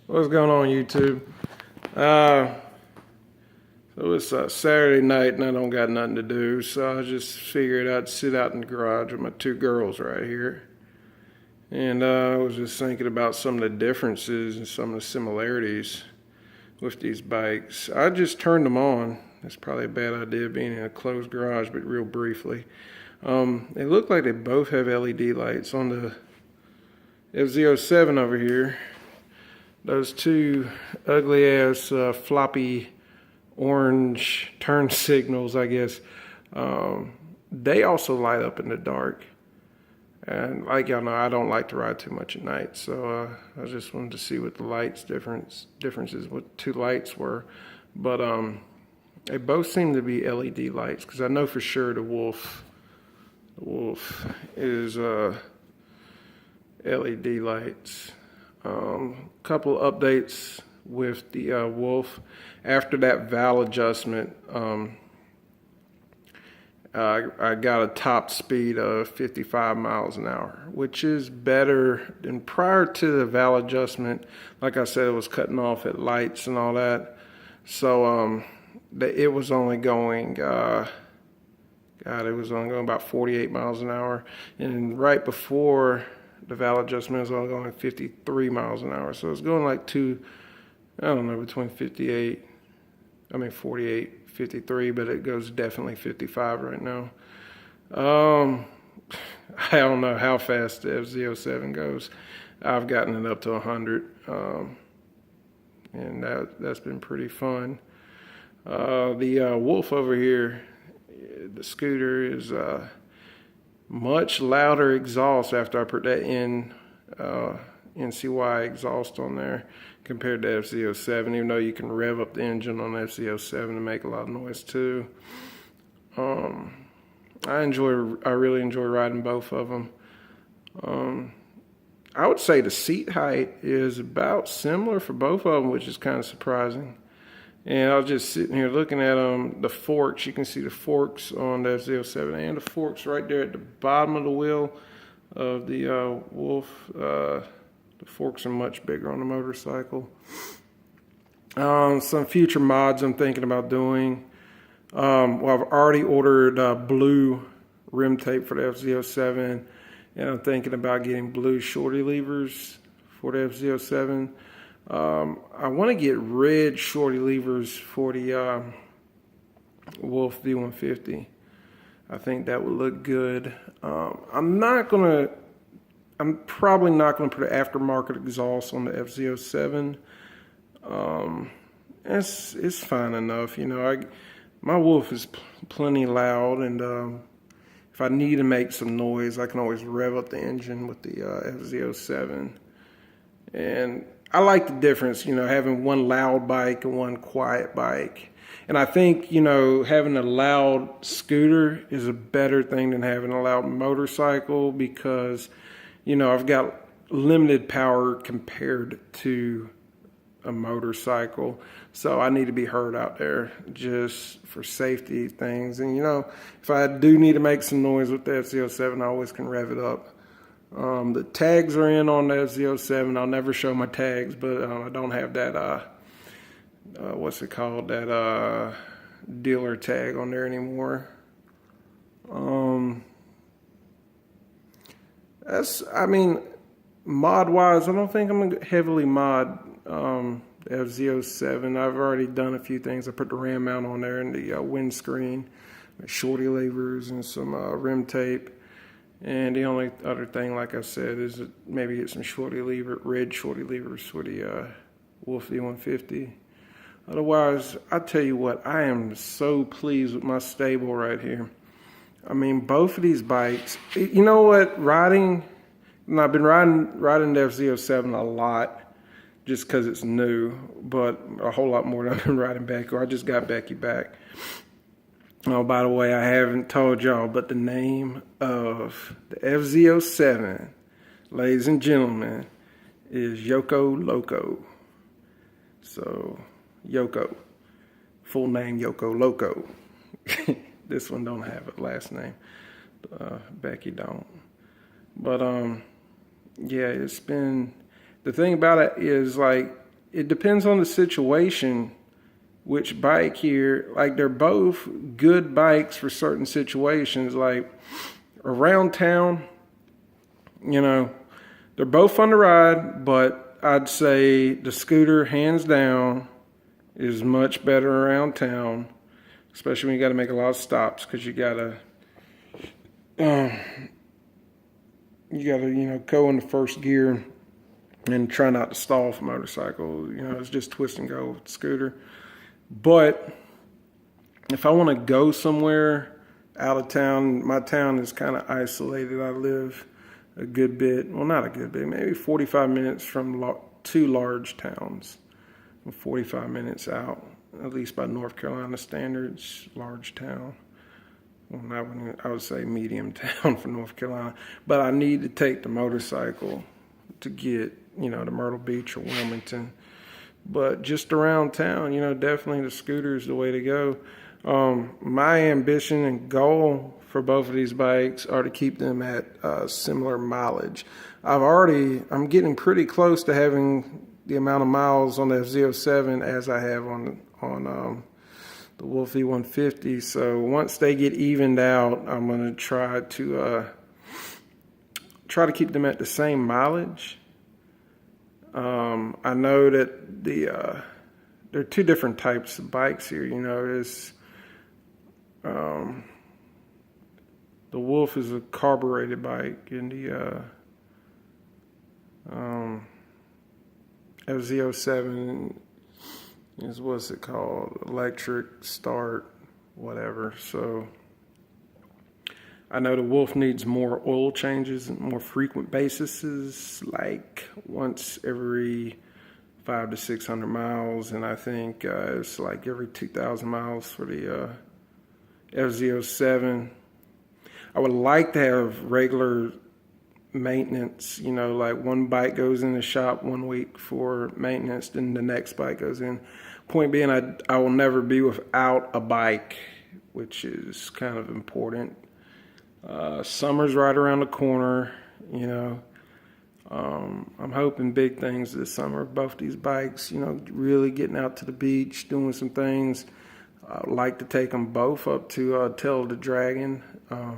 What's going on, YouTube? So it's Saturday night and I don't got nothing to do, so I just figured I'd sit out in the garage with my two girls right here. And I was just thinking about some of the differences and some of the similarities with these bikes. I just turned them on. That's probably a bad idea being in a closed garage, but real briefly. They look like they both have LED lights. On the F-07 over here, those two ugly ass floppy orange turn signals, I guess, they also light up in the dark. And like y'all know, I don't like to ride too much at night, so I just wanted to see what the lights differences, what two lights were. But they both seem to be LED lights, because I know for sure the Wolf is LED lights. Couple updates with the Wolf. After that valve adjustment, I got a top speed of 55 miles an hour, which is better than prior to the valve adjustment. Like I said, it was cutting off at lights and all that. So it was only going, it was only going about 48 miles an hour. And right before the valve adjustment, it was only going 53 miles an hour. So it's going like I don't know, between 48, 53, but it goes definitely 55 right now. I don't know how fast the F-07 goes. I've gotten it up to 100, and that's been pretty fun. The Wolf over here, the scooter, is much louder exhaust after I put that NCY exhaust on there compared to F-07, even though you can rev up the engine on F-07 and make a lot of noise too. I really enjoy riding both of them. I would say the seat height is about similar for both of them, which is kind of surprising. And I was just sitting here looking at the forks. You can see the forks on the F-07 and the forks right there at the bottom of the wheel of the Wolf. The forks are much bigger on the motorcycle. Some future mods I'm thinking about doing. Well, I've already ordered blue rim tape for the F-07, and I'm thinking about getting blue shorty levers for the F-07. I want to get red shorty levers for the Wolf V150. I think that would look good. I'm probably not going to put an aftermarket exhaust on the F-07. It's fine enough, you know. My Wolf is plenty loud, and if I need to make some noise, I can always rev up the engine with the F-07. And I like the difference, you know, having one loud bike and one quiet bike. And I think, you know, having a loud scooter is a better thing than having a loud motorcycle, because, you know, I've got limited power compared to a motorcycle. So I need to be heard out there just for safety things. And, you know, if I do need to make some noise with the F-07, I always can rev it up. The tags are in on the F-07. I'll never show my tags, but I don't have that, what's it called, that dealer tag on there anymore. Mod-wise, I don't think I'm going to heavily mod F-07. I've already done a few things. I put the ram mount on there and the windscreen, shorty levers, and some rim tape. And the only other thing, like I said, is maybe get some red shorty levers for the Wolf V150. Otherwise, I tell you what, I am so pleased with my stable right here. I mean, both of these bikes, you know what, I've been riding the F-07 a lot just because it's new, but a whole lot more than I've been riding Becky. I just got Becky back. Oh, by the way, I haven't told y'all, but the name of the F-07, ladies and gentlemen, is Yoko Loko. So, Yoko. Full name, Yoko Loko. This one don't have a last name. Becky don't. But, yeah, it's been... The thing about it is, like, it depends on the situation. Which bike here, like they're both good bikes for certain situations. Like around town, you know, they're both fun to ride, but I'd say the scooter, hands down, is much better around town, especially when you got to make a lot of stops, because you gotta, go in the first gear and try not to stall off a motorcycle. You know, it's just twist and go with the scooter. But if I want to go somewhere out of town, my town is kind of isolated. I live a good bit, well, not a good bit, maybe 45 minutes from two large towns. 45 minutes out, at least by North Carolina standards, large town. Well, I would say medium town for North Carolina. But I need to take the motorcycle to get, to Myrtle Beach or Wilmington. But just around town, definitely the scooter is the way to go. My ambition and goal for both of these bikes are to keep them at similar mileage. I'm getting pretty close to having the amount of miles on the FZ07 as I have on the Wolf E150. So once they get evened out, I'm going to try to keep them at the same mileage. I know that there are two different types of bikes here. There's the Wolf is a carbureted bike, and the FZ07 is, what's it called? Electric start, whatever. So I know the Wolf needs more oil changes and more frequent basis, like once every 500 to 600 miles, and I think it's like every 2,000 miles for the FZ07. I would like to have regular maintenance, like one bike goes in the shop 1 week for maintenance, then the next bike goes in. Point being, I will never be without a bike, which is kind of important. Summer's right around the corner, I'm hoping big things this summer. Both these bikes, really getting out to the beach, doing some things. I'd like to take them both up to Tail of the Dragon, up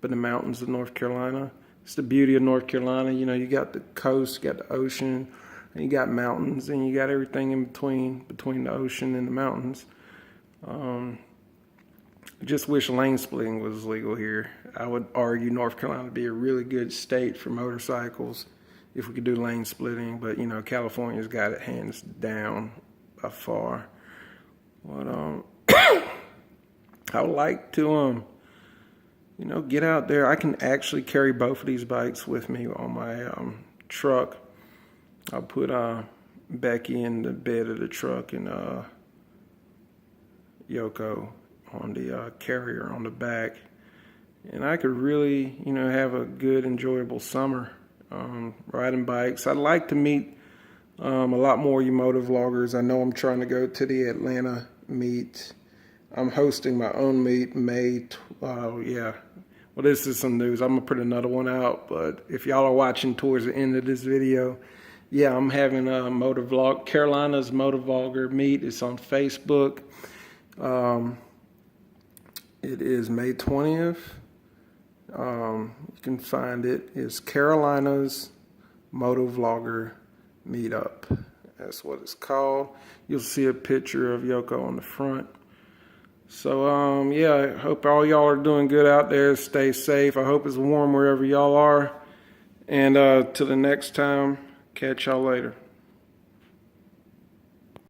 in the mountains of North Carolina. It's the beauty of North Carolina. You got the coast, you got the ocean, and you got mountains, and you got everything in between the ocean and the mountains. I just wish lane splitting was legal here. I would argue North Carolina would be a really good state for motorcycles if we could do lane splitting, but California's got it hands down by far. But I would like to get out there. I can actually carry both of these bikes with me on my truck. I'll put Becky in the bed of the truck and Yoko on the carrier on the back, and I could really have a good enjoyable summer riding bikes. I'd like to meet a lot more you moto vloggers. I know I'm trying to go to the Atlanta meet. I'm hosting my own meet May. Well, this is some news. I'm gonna put another one out, but if y'all are watching towards the end of this video, I'm having a Carolina's moto vlogger meet. It's on Facebook. It is May 20th. You can find it. It's Carolina's Moto Vlogger Meetup. That's what it's called. You'll see a picture of Yoko on the front. So, I hope all y'all are doing good out there. Stay safe. I hope it's warm wherever y'all are. And till the next time, catch y'all later.